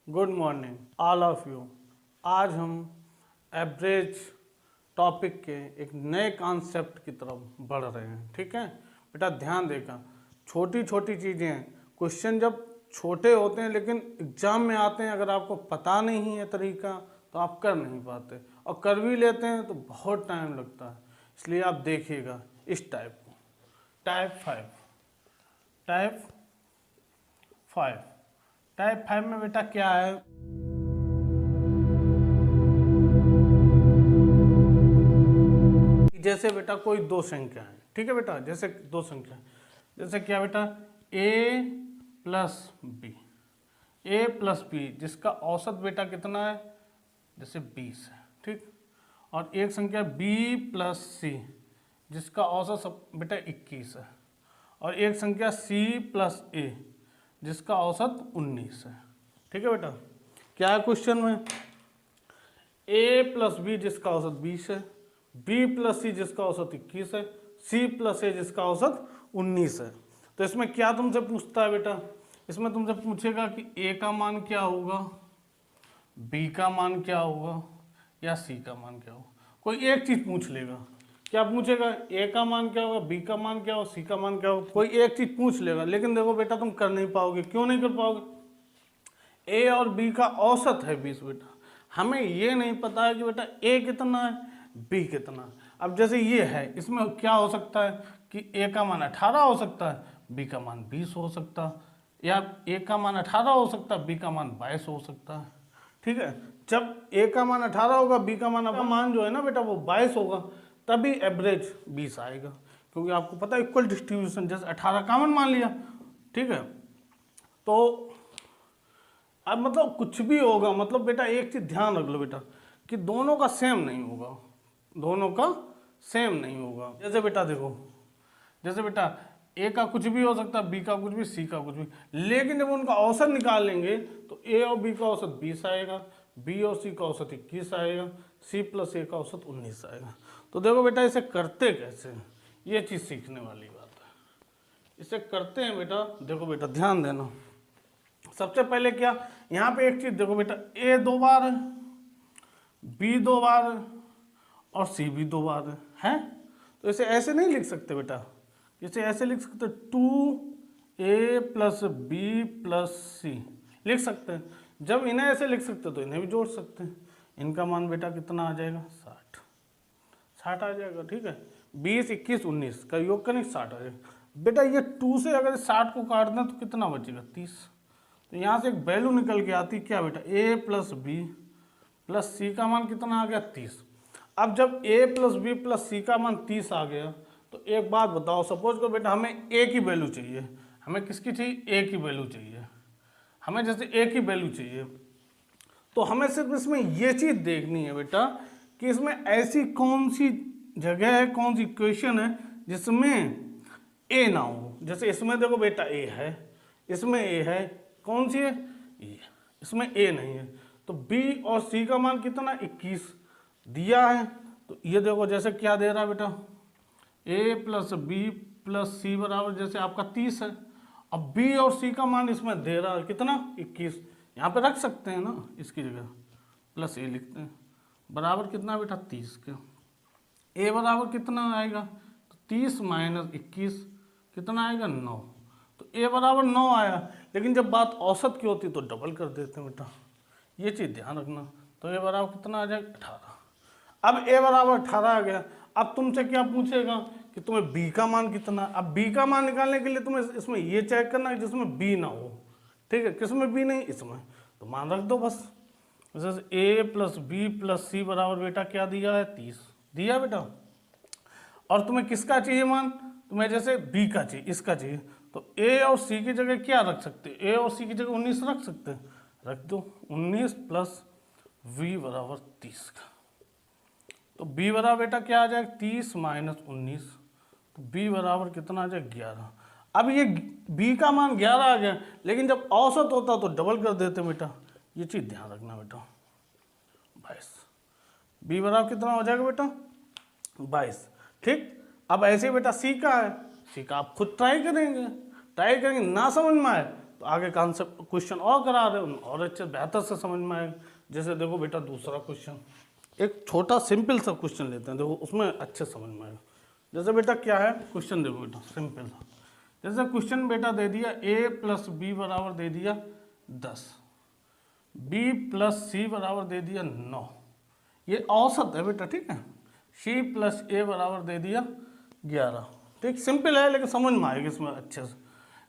Good morning all of you. आज हम average topic के एक नए कॉन्सेप्ट की तरफ बढ़ रहे हैं। ठीक है बेटा, ध्यान देगा। छोटी छोटी चीज़ें हैं, क्वेश्चन जब छोटे होते हैं लेकिन एग्जाम में आते हैं, अगर आपको पता नहीं है तरीका तो आप कर नहीं पाते, और कर भी लेते हैं तो बहुत टाइम लगता है। इसलिए आप देखिएगा इस टाइप को, टाइप फाइव में बेटा क्या है, जैसे बेटा कोई दो संख्या है। ठीक है बेटा, जैसे दो संख्या, जैसे क्या बेटा a प्लस बी जिसका औसत बेटा कितना है, जैसे 20 है। ठीक, और एक संख्या b प्लस सी जिसका औसत सब बेटा 21 है, और एक संख्या c प्लस a जिसका औसत 19 है। ठीक है बेटा, क्या है क्वेश्चन में, a प्लस बी जिसका औसत 20 है, b प्लस सी जिसका औसत 21 है, c प्लस a जिसका औसत 19 है। तो इसमें क्या तुमसे पूछता है बेटा, इसमें तुमसे पूछेगा कि a का मान क्या होगा, b का मान क्या होगा, या c का मान क्या होगा। कोई एक चीज पूछ लेगा, क्या पूछेगा, a का मान क्या होगा, b का मान क्या होगा, c का मान क्या होगा, कोई एक चीज पूछ लेगा। लेकिन देखो बेटा तुम कर नहीं पाओगे। क्यों नहीं कर पाओगे, a और b का औसत है 20 बेटा, हमें ये नहीं पता है कि बेटा a कितना है, b कितना है। अब जैसे ये है, इसमें क्या हो सकता है कि a का मान 18 हो सकता है, b का मान 20 हो सकता है, या a का मान 18 हो सकता है, b का मान 22 हो सकता है। ठीक है, जब a का मान 18 होगा, b का मान जो है ना बेटा वो 22 होगा, तभी एवरेज 20 आएगा। क्योंकि आपको पता है इक्वल डिस्ट्रीब्यूशन, जैसे 18 कॉमन मान लिया। ठीक है, तो अब मतलब कुछ भी होगा, मतलब बेटा एक चीज ध्यान रख लो बेटा कि दोनों का सेम नहीं होगा, दोनों का सेम नहीं होगा। जैसे बेटा देखो, जैसे बेटा ए का कुछ भी हो सकता है, बी का कुछ भी, सी का कुछ भी, लेकिन जब उनका औसत निकालेंगे तो ए और बी का औसत 20 आएगा, बी और सी का औसत 21 आएगा, सी प्लस ए का औसत 19 आएगा। तो देखो बेटा इसे करते कैसे, ये चीज सीखने वाली बात है। इसे करते हैं बेटा, देखो बेटा ध्यान देना। सबसे पहले क्या, यहाँ पे एक चीज देखो बेटा, ए 2 बार है, बी 2 बार है, और सी भी 2 बार है। तो इसे ऐसे नहीं लिख सकते बेटा, इसे ऐसे लिख सकते 2a प्लस बी प्लस सी लिख सकते हैं। जब इन्हें ऐसे लिख सकते तो इन्हें भी जोड़ सकते हैं। इनका मान बेटा कितना आ जाएगा, 60 आ जाएगा। ठीक है, 20 21 19 का योग करें 60 आ जाएगा। बेटा ये 2 से अगर 60 को काट दें तो कितना बचेगा, 30। तो यहाँ से एक वैल्यू निकल के आती क्या बेटा, a प्लस बी प्लस सी का मान कितना आ गया, 30। अब जब a प्लस बी प्लस सी का मान 30 आ गया, तो एक बात बताओ, सपोज करो बेटा हमें a की वैल्यू चाहिए, हमें किसकी चाहिए, a की वैल्यू चाहिए, हमें जैसे a की वैल्यू चाहिए, तो हमें सिर्फ इसमें ये चीज़ देखनी है बेटा कि इसमें ऐसी कौन सी जगह है, कौन सी इक्वेशन है जिसमें a ना हो। जैसे इसमें देखो बेटा a है, इसमें a है, कौन सी है, ये, इसमें a नहीं है। तो b और c का मान कितना, 21 दिया है। तो ये देखो जैसे क्या दे रहा है बेटा, a प्लस बी प्लस सी बराबर जैसे आपका 30 है। अब b और c का मान इसमें दे रहा है कितना, 21। यहाँ पे रख सकते हैं ना, इसकी जगह प्लस a लिखते हैं, बराबर कितना बेटा 30 के। a बराबर कितना आएगा, तो 30 माइनस 21 कितना आएगा, 9। तो a बराबर 9 आया। लेकिन जब बात औसत की होती तो डबल कर देते हैं बेटा, ये चीज़ ध्यान रखना। तो a बराबर कितना आ जाएगा, 18। अब a बराबर 18 आ गया। अब तुमसे क्या पूछेगा कि तुम्हें b का मान कितना। अब b का मान निकालने के लिए तुम्हें इसमें ये चेक करना है जिसमें b ना हो। ठीक है, किसमें b नहीं, इसमें, तो मान रख दो बस। जैसे a प्लस बी प्लस सी बराबर बेटा क्या दिया है, 30 दिया बेटा। और तुम्हें किसका चाहिए मान, तुम्हें जैसे b का चाहिए, इसका चाहिए, तो a और c की जगह क्या रख सकते हैं, a और c की जगह 19 रख सकते हैं, रख दो 19 प्लस v बराबर 30 का। तो b बराबर बेटा क्या आ जाएगा, 30 माइनस 19, तो b बराबर कितना आ जाएगा, 11। अब ये b का मान 11 आ गया, लेकिन जब औसत होता तो डबल कर देते बेटा, ये चीज़ ध्यान रखना बेटा। 22, b बराबर कितना हो जाएगा बेटा, 22। ठीक, अब ऐसे बेटा c का है, c का आप खुद ट्राई करेंगे, ना समझ में आए तो आगे कॉन्सेप्ट क्वेश्चन और करा रहे हैं और अच्छे बेहतर से समझ में आएगा। जैसे देखो बेटा दूसरा क्वेश्चन, एक छोटा सिंपल सा क्वेश्चन लेते हैं, देखो उसमें अच्छे समझ में आएगा। जैसे बेटा क्या है क्वेश्चन, देखो बेटा सिंपल सा, जैसे क्वेश्चन बेटा दे दिया a प्लस बी बराबर दे दिया 10, b प्लस सी बराबर दे दिया 9, ये औसत है बेटा, ठीक है। c प्लस a बराबर दे दिया 11, ठीक। सिंपल है लेकिन समझ में आएगा इसमें अच्छे से।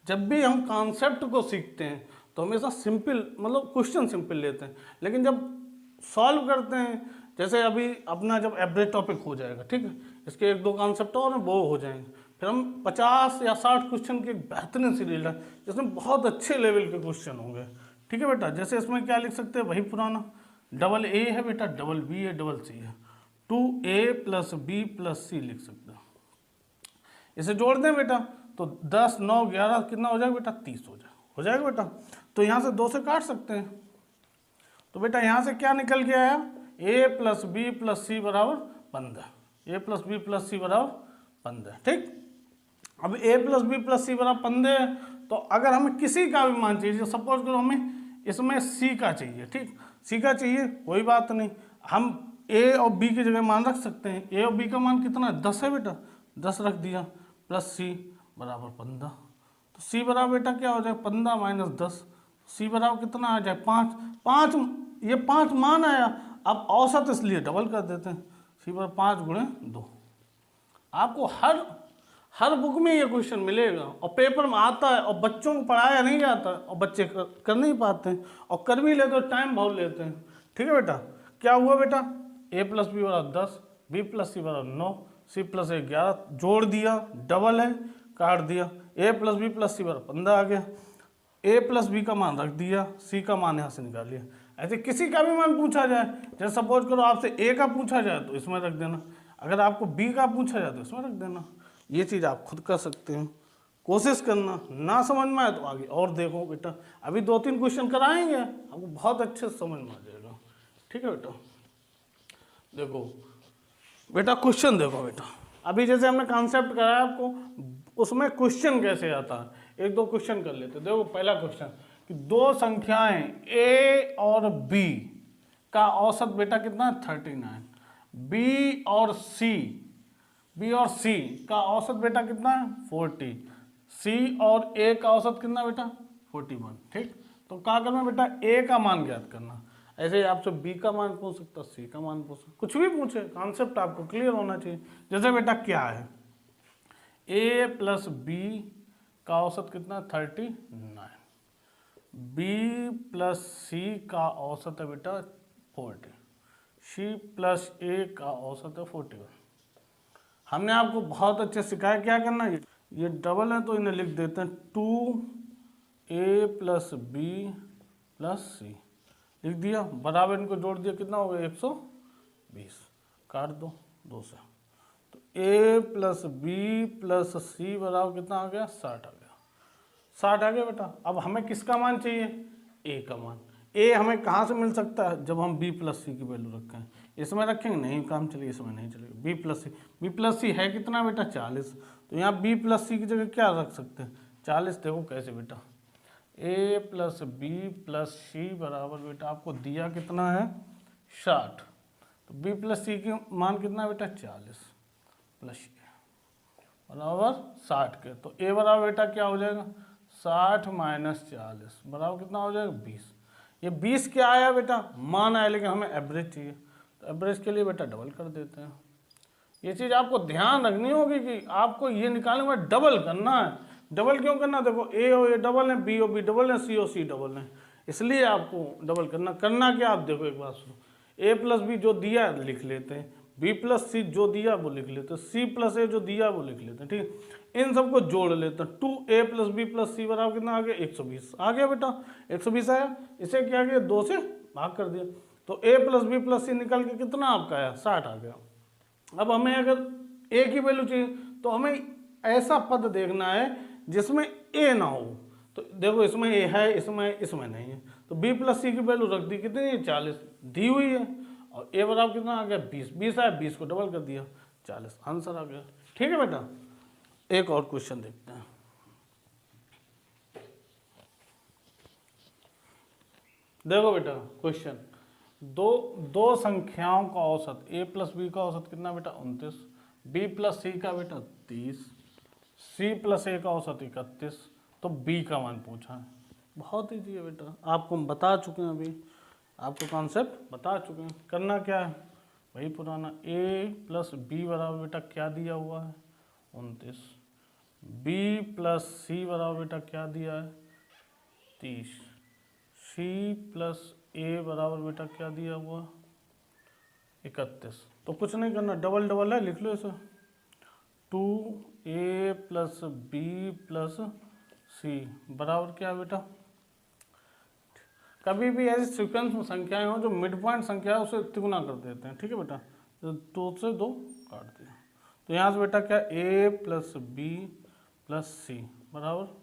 जब भी हम कॉन्सेप्ट को सीखते हैं तो हमेशा सिंपल मतलब क्वेश्चन सिंपल लेते हैं, लेकिन जब सॉल्व करते हैं, जैसे अभी अपना जब एवरेज टॉपिक हो जाएगा, ठीक है, इसके 1-2 कॉन्सेप्ट और वो हो जाएंगे, फिर हम 50 या 60 क्वेश्चन की एक बेहतरीन सीरीज है जिसमें बहुत अच्छे लेवल के क्वेश्चन होंगे, ठीक है बेटा। जैसे इसमें क्या लिख सकते हैं, वही पुराना डबल ए है बेटा, डबल बी है, डबल सी है, 2a प्लस बी प्लस सी लिख सकते हैं। इसे जोड़ दें बेटा तो 10, 9, 11 कितना हो जाएगा बेटा, 30 हो जाएगा बेटा। तो यहाँ से 2 से काट सकते हैं, तो बेटा यहाँ से क्या निकल के आया, a प्लस बी प्लस सी बराबर 15, a प्लस बी प्लस सी बराबर 15, ठीक। अब a प्लस बी प्लस सी बराबर 15 है, तो अगर हमें किसी का भी मान चाहिए, सपोज करो हमें इसमें c का चाहिए, ठीक, c का चाहिए, कोई बात नहीं, हम a और b की जगह मान रख सकते हैं। a और b का मान कितना है, 10 है बेटा, 10 रख दिया, प्लस c बराबर 15, तो c बराबर बेटा क्या हो जाए 15 माइनस 10, c बराबर कितना आ जाए 5, ये 5 मान आया। अब औसत इसलिए डबल कर देते हैं, c बराबर 5 गुणे 2। आपको हर बुक में ये क्वेश्चन मिलेगा और पेपर में आता है, और बच्चों को पढ़ाया नहीं जाता और बच्चे कर नहीं पाते हैं, और कर भी लेते तो टाइम बहुत लेते हैं, ठीक है बेटा। क्या हुआ बेटा, a प्लस बी बराबर 10, b प्लस सी बराबर 9, c प्लस 11, जोड़ दिया, डबल है, काट दिया, a प्लस बी प्लस सी बराबर 15 आ गया, a प्लस बी का मान रख दिया, c का मान यहाँ से निकाल लिया। ऐसे किसी का भी मान पूछा जाए, जैसे सपोज करो आपसे a का पूछा जाए तो इसमें रख देना, अगर आपको b का पूछा जाए तो इसमें रख देना। ये चीज़ आप खुद कर सकते हैं, कोशिश करना, ना समझ में आए तो आगे और देखो बेटा, अभी 2-3 क्वेश्चन कराएंगे, आपको बहुत अच्छे से समझ में आ जाएगा, ठीक है बेटा। देखो बेटा क्वेश्चन देखो बेटा, अभी जैसे हमने कॉन्सेप्ट कराया आपको, उसमें क्वेश्चन कैसे आता है, 1-2 क्वेश्चन कर लेते। देखो पहला क्वेश्चन कि 2 संख्याएं a और b का औसत बेटा कितना है 39, b और c का औसत बेटा कितना है 40, c और a का औसत कितना बेटा 41, ठीक। तो क्या करना बेटा, a का मान ज्ञात करना। ऐसे ही आपसे b का मान पूछ सकता, c का मान पूछ सकता, कुछ भी पूछे, कॉन्सेप्ट आपको क्लियर होना चाहिए। जैसे बेटा क्या है, a प्लस b का औसत कितना 39, b प्लस c का औसत है बेटा 40, c प्लस a का औसत है 41। हमने आपको बहुत अच्छे सिखाया क्या करना है, ये डबल है तो इन्हें लिख देते हैं 2a प्लस बी प्लस सी, लिख दिया, बराबर इनको जोड़ दिया, कितना हो गया 120, काट दो 2 से, तो a प्लस बी प्लस सी बराबर कितना आ गया 60 आ गया, 60 आ गया बेटा। अब हमें किसका मान चाहिए, a का मान। a हमें कहाँ से मिल सकता है, जब हम b प्लस सी की वैल्यू रखें, इसमें रखेंगे नहीं काम चलेगा, इसमें नहीं चलेगा। b प्लस सी है कितना बेटा 40, तो यहाँ b प्लस सी की जगह क्या रख सकते हैं 40। देखो कैसे बेटा, a प्लस बी प्लस सी बराबर बेटा आपको दिया कितना है 60, तो b प्लस सी की मान कितना है बेटा 40 प्लस बराबर 60 के, तो a बराबर बेटा क्या हो जाएगा 60 माइनस 40 बराबर कितना हो जाएगा 20। ये 20 क्या आया बेटा, मान आया, लेकिन हमें एवरेज चाहिए, तो एवरेज के लिए बेटा डबल कर देते हैं। ये चीज़ आपको ध्यान रखनी होगी कि आपको ये निकालने में डबल करना है। डबल क्यों करना, देखो a और a डबल है, b और b डबल है, c और c डबल है, इसलिए आपको डबल करना क्या, आप देखो एक बात सुनो, a प्लस बी जो दिया लिख लेते हैं, b प्लस सी जो दिया वो लिख लेते हैं, c प्लस a जो दिया वो लिख लेते हैं, ठीक। इन सबको जोड़ लेते हैं, 2a प्लस बी प्लस सी बराबर कितना आ गया 120 आ गया बेटा, 120 आया, इसे क्या किया 2 से भाग कर दिया, तो a प्लस बी प्लस सी निकल के कितना आपका आया 60 आ गया। अब हमें अगर a की वैल्यू चाहिए तो हमें ऐसा पद देखना है जिसमें a ना हो, तो देखो इसमें a है, इसमें नहीं है, तो b प्लस सी की वैल्यू रख दी, कितनी है 40 दी हुई है, और a बराबर कितना आ गया 20 आया, 20 को डबल कर दिया 40, आंसर आ गया, ठीक है बेटा। एक और क्वेश्चन देखते हैं, देखो बेटा क्वेश्चन, दो संख्याओं का औसत a प्लस बी का औसत कितना बेटा 29, b प्लस सी का बेटा 30, c प्लस a का औसत 31, तो b का मान पूछा है। बहुत ईजी है बेटा, आपको हम बता चुके हैं, अभी आपको कॉन्सेप्ट बता चुके हैं। करना क्या है, वही पुराना, a प्लस बी बराबर बेटा क्या दिया हुआ है 29, b प्लस सी बराबर बेटा क्या दिया है 30, c प्लस ए बराबर बेटा क्या दिया हुआ 31। तो कुछ नहीं करना, डबल डबल है, लिख लो इसे, 2a प्लस बी प्लस सी बराबर क्या है बेटा, कभी भी ऐसी सीक्वेंस में संख्याएं हो जो मिड पॉइंट संख्या है उसे तिगुना कर देते हैं, ठीक है बेटा, तो 2 से 2 काट दिया, तो यहाँ से बेटा क्या a प्लस बी प्लस सी बराबर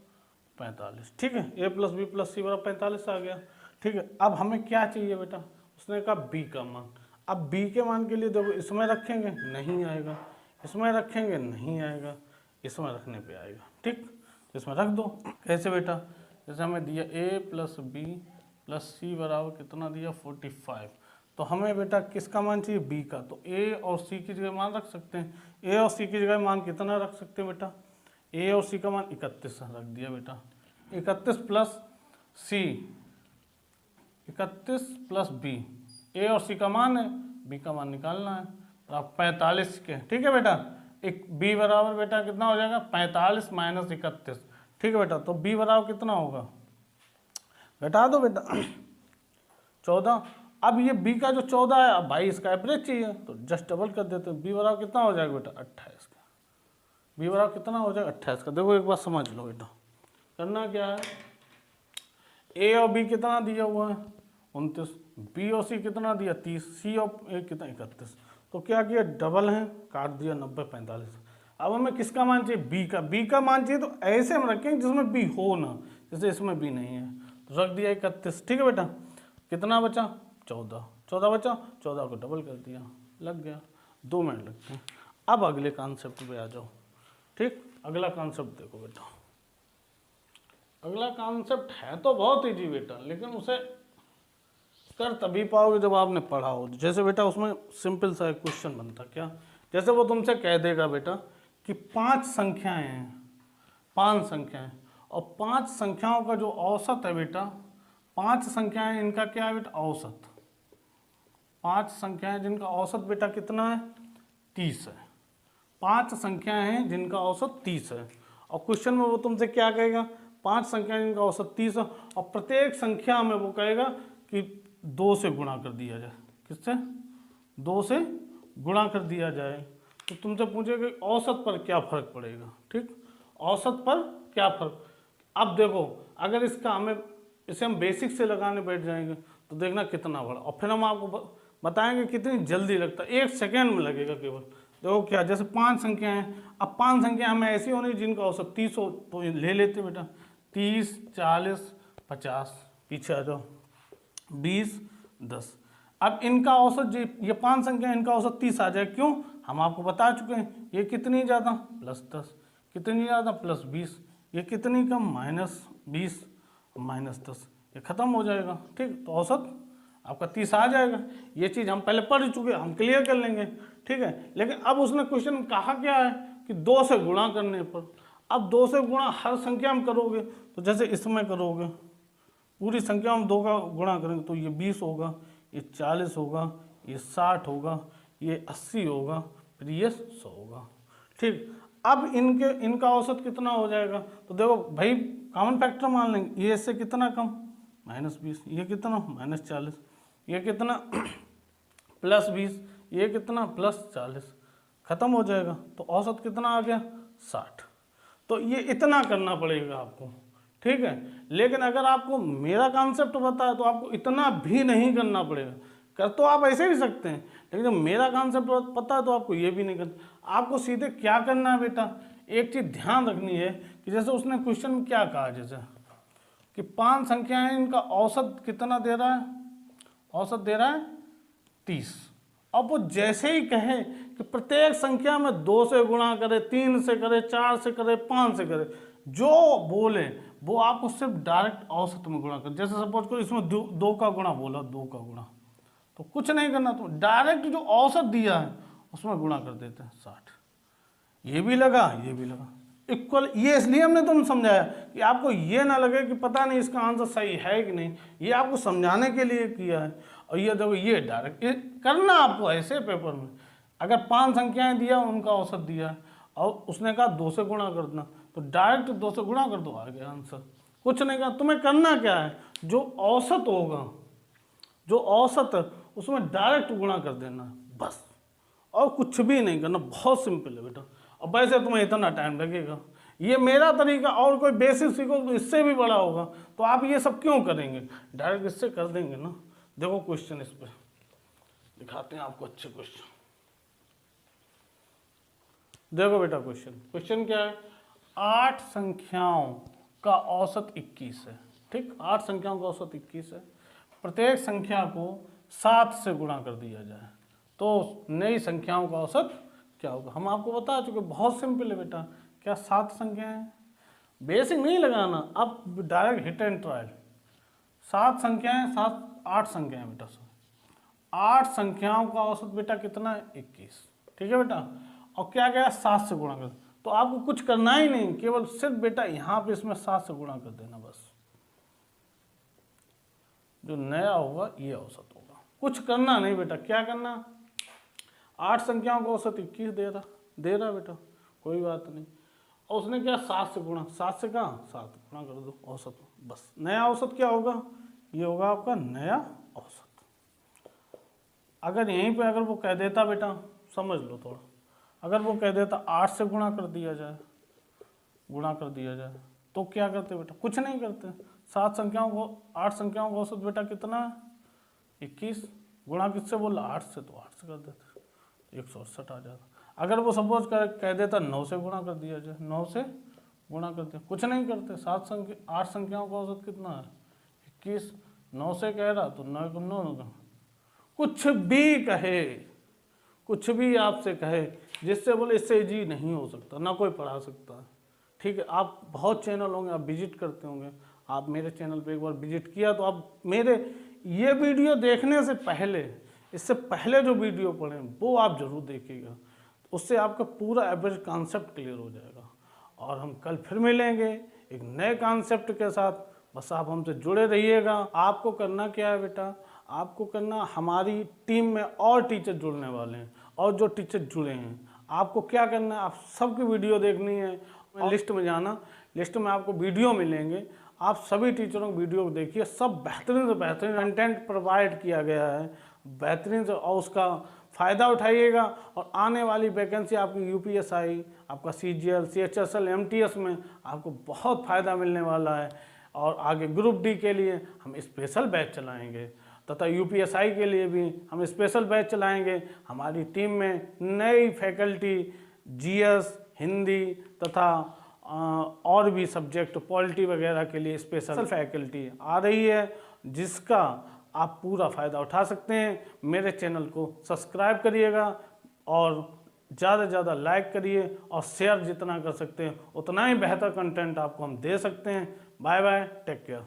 45, ठीक है, a प्लस बी प्लस सी बराबर 45 आ गया, ठीक है। अब हमें क्या चाहिए बेटा, उसने कहा b का मान। अब b के मान के लिए देखो, इसमें रखेंगे नहीं आएगा, इसमें रखेंगे नहीं आएगा, इसमें रखने पे आएगा, ठीक, इसमें रख दो। कैसे बेटा, जैसे हमें दिया a प्लस बी प्लस सी बराबर कितना दिया 45, तो हमें बेटा किसका मान चाहिए b का, तो a और c की जगह मान रख सकते हैं, a और c की जगह मान कितना रख सकते हैं बेटा, a और c का मान 31 रख दिया बेटा, 31 प्लस c, 31 प्लस बी, ए और सी का मान है, बी का मान निकालना है, तो आप 45 के, ठीक है बेटा, एक बी बराबर बेटा कितना हो जाएगा 45 माइनस 31, ठीक है बेटा, तो बी बराबर कितना होगा, घटा दो बेटा 14। अब ये बी का जो 14 है, अब भाई इसका एवरेज चाहिए तो जस्ट डबल कर देते हैं, बी बराबर कितना हो जाएगा बेटा 28 का, बी बराबर कितना हो जाएगा 28 का। देखो एक बात समझ लो बेटा, करना क्या है, ए और बी कितना दिया हुआ है 29, बी और सी कितना दिया 30, सी और ए कितना 31, तो क्या किया डबल है, काट दिया 90 45। अब हमें किसका मान चाहिए बी का मान चाहिए, तो ऐसे हम रखेंगे जिसमें बी हो ना, जैसे इसमें बी नहीं है तो रख दिया 31, ठीक है बेटा, कितना बचा 14 बचा, 14 को डबल कर दिया, लग गया, 2 मिनट लगते हैं। अब अगले कॉन्सेप्ट पे आ जाओ, ठीक, अगला कॉन्सेप्ट देखो बेटा, अगला कॉन्सेप्ट है तो बहुत ईजी बेटा, लेकिन उसे कर तभी पाओगे जब आपने पढ़ा हो। जैसे बेटा उसमें सिंपल सा एक क्वेश्चन बनता, क्या, जैसे वो तुमसे कह देगा बेटा कि 5 संख्याएं हैं, 5 संख्याएं, और 5 संख्याओं का जो औसत है बेटा, 5 संख्याएं इनका क्या है बेटा औसत, 5 संख्याएं जिनका औसत बेटा कितना है 30 है, 5 संख्याएं हैं जिनका औसत 30 है, और क्वेश्चन में वो तुमसे क्या कहेगा 5 संख्याएं जिनका औसत 30 है, और प्रत्येक संख्या में वो कहेगा कि 2 से गुणा कर दिया जाए, किससे 2 से गुणा कर दिया जाए, तो तुमसे पूछेगा कि औसत पर क्या फर्क पड़ेगा, ठीक, औसत पर क्या फर्क। अब देखो अगर इसका हमें इसे हम बेसिक से लगाने बैठ जाएंगे तो देखना कितना बड़ा, और फिर हम आपको बताएंगे कितनी जल्दी लगता है, 1 सेकेंड में लगेगा केवल। देखो क्या, जैसे 5 संख्या हैं, अब 5 संख्या हमें ऐसी होनी जिनका औसत 30 हो, तो ले लेते बेटा 30 40 50, पीछे आ जाओ 20 10। अब इनका औसत ये 5 संख्या इनका औसत 30 आ जाए, क्यों, हम आपको बता चुके हैं, ये कितनी ज़्यादा +10, कितनी ज़्यादा +20, ये कितनी कम -20 -10, ये ख़त्म हो जाएगा, ठीक, तो औसत आपका 30 आ जाएगा। ये चीज़ हम पहले पढ़ चुके, हम क्लियर कर लेंगे, ठीक है। लेकिन अब उसने क्वेश्चन कहा क्या है कि 2 से गुणा करने पर, अब 2 से गुणा हर संख्या में करोगे, तो जैसे इसमें करोगे पूरी संख्या में 2 का गुणा करेंगे तो ये 20 होगा, ये 40 होगा, ये 60 होगा, ये 80 होगा, फिर ये 100 होगा, ठीक। अब इनका औसत कितना हो जाएगा, तो देखो भाई कॉमन फैक्टर मान लेंगे, ये इससे कितना कम -20, ये कितना -40, ये कितना +20, ये कितना +40, ख़त्म हो जाएगा, तो औसत कितना आ गया 60। तो ये इतना करना पड़ेगा आपको, ठीक है। लेकिन अगर आपको मेरा कॉन्सेप्ट पता है तो आपको इतना भी नहीं करना पड़ेगा, कर तो आप ऐसे भी सकते हैं, लेकिन जब मेरा कॉन्सेप्ट पता है तो आपको ये भी नहीं करना। आपको सीधे क्या करना है बेटा, एक चीज़ ध्यान रखनी है कि जैसे उसने क्वेश्चन में क्या कहा, जैसे कि 5 संख्याएं इनका औसत कितना दे रहा है, औसत दे रहा है 30। अब वो जैसे ही कहे कि प्रत्येक संख्या में 2 से गुणा करे, 3 से करे, 4 से करे, 5 से करे, जो बोले वो आपको सिर्फ डायरेक्ट औसत में गुणा कर, जैसे सपोज करो इसमें 2 का गुणा बोला, 2 का गुणा, तो कुछ नहीं करना, तो डायरेक्ट जो औसत दिया है उसमें गुणा कर देते हैं 60। ये भी लगा, ये भी लगा, इक्वल। ये इसलिए हमने तुम समझाया कि आपको ये ना लगे कि पता नहीं इसका आंसर सही है कि नहीं, ये आपको समझाने के लिए किया है। और ये देखो, ये डायरेक्ट करना आपको ऐसे पेपर में, अगर 5 संख्याएं दिया उनका औसत दिया है और उसने कहा 2 से गुणा कर देना, तो डायरेक्ट 2 से गुणा कर दो, आ गया आंसर। कुछ नहीं करना, तुम्हें करना क्या है, जो औसत होगा, जो औसत है उसमें डायरेक्ट गुणा कर देना बस, और कुछ भी नहीं करना। बहुत सिंपल है बेटा। अब वैसे तुम्हें इतना टाइम लगेगा, ये मेरा तरीका, और कोई बेसिक सीखो तो इससे भी बड़ा होगा, तो आप ये सब क्यों करेंगे, डायरेक्ट इससे कर देंगे ना। देखो क्वेश्चन, इस पे दिखाते हैं आपको अच्छे क्वेश्चन। देखो बेटा क्वेश्चन क्या है, 8 संख्याओं का औसत 21 है, ठीक, 8 संख्याओं का औसत 21 है। प्रत्येक संख्या को 7 से गुणा कर दिया जाए तो नई संख्याओं का औसत क्या होगा। हम आपको बता चुके, बहुत सिंपल है बेटा। क्या 7 संख्याएं हैं, बेसिक नहीं लगाना, अब डायरेक्ट हिट एंड ट्रायल। 7 संख्याएं, 8 संख्याएं बेटा, 8 संख्याओं का औसत बेटा कितना है, 21, ठीक है बेटा। और क्या गया, 7 से गुणा कर, तो आपको कुछ करना ही नहीं, केवल सिर्फ बेटा यहाँ पे इसमें 7 से गुणा कर देना बस। जो नया होगा ये औसत होगा, कुछ करना नहीं बेटा। क्या करना, 8 संख्याओं का औसत 21 दे रहा बेटा, कोई बात नहीं। और उसने क्या, 7 से गुणा, 7 से कहाँ, 7 गुणा कर दो औसत, बस। नया औसत क्या होगा, ये होगा आपका नया औसत। अगर यहीं पे अगर वो कह देता बेटा, समझ लो थोड़ा, अगर वो कह देता 8 से गुणा कर दिया जाए, तो क्या करते बेटा, कुछ नहीं करते। 7 संख्याओं को, 8 संख्याओं का औसत बेटा कितना है, 21, गुणा किससे बोला, 8 से, तो 8 से कर देते, 168 आ जाता। अगर वो सपोज कह देता 9 से गुणा कर दिया जाए, 9 से गुणा करते, कुछ नहीं करते। 8 संख्याओं का औसत कितना है, 21, 9 से कह रहा तो 9 को 9, कुछ भी कहे, कुछ भी आपसे कहे, जिससे बोले इससे इजी नहीं हो सकता, ना कोई पढ़ा सकता है, ठीक है। आप बहुत चैनल होंगे, आप विजिट करते होंगे, आप मेरे चैनल पे एक बार विजिट किया तो आप मेरे ये वीडियो देखने से पहले, इससे पहले जो वीडियो पढ़े वो आप जरूर देखिएगा, उससे आपका पूरा एवरेज कॉन्सेप्ट क्लियर हो जाएगा। और हम कल फिर मिलेंगे एक नए कॉन्सेप्ट के साथ, बस आप हमसे जुड़े रहिएगा। आपको करना क्या है बेटा, आपको करना, हमारी टीम में और टीचर जुड़ने वाले हैं, और जो टीचर जुड़े हैं आपको क्या करना है, आप सबकी वीडियो देखनी है, लिस्ट में जाना, लिस्ट में आपको वीडियो मिलेंगे, आप सभी टीचरों की वीडियो देखिए, सब बेहतरीन से बेहतरीन कंटेंट प्रोवाइड किया गया है, बेहतरीन से, और उसका फ़ायदा उठाइएगा। और आने वाली वैकेंसी आपकी UPSI, आपका CGL, CHSL, MTS में आपको बहुत फ़ायदा मिलने वाला है। और आगे ग्रुप D के लिए हम स्पेशल बैच चलाएंगे, तथा UPSI के लिए भी हम स्पेशल बैच चलाएंगे। हमारी टीम में नई फैकल्टी GS, हिंदी तथा और भी सब्जेक्ट, पॉलिटी वगैरह के लिए स्पेशल फैकल्टी आ रही है, जिसका आप पूरा फ़ायदा उठा सकते हैं। मेरे चैनल को सब्सक्राइब करिएगा और ज़्यादा से ज़्यादा लाइक करिए, और शेयर जितना कर सकते हैं उतना ही बेहतर कंटेंट आपको हम दे सकते हैं। Bye bye, take care.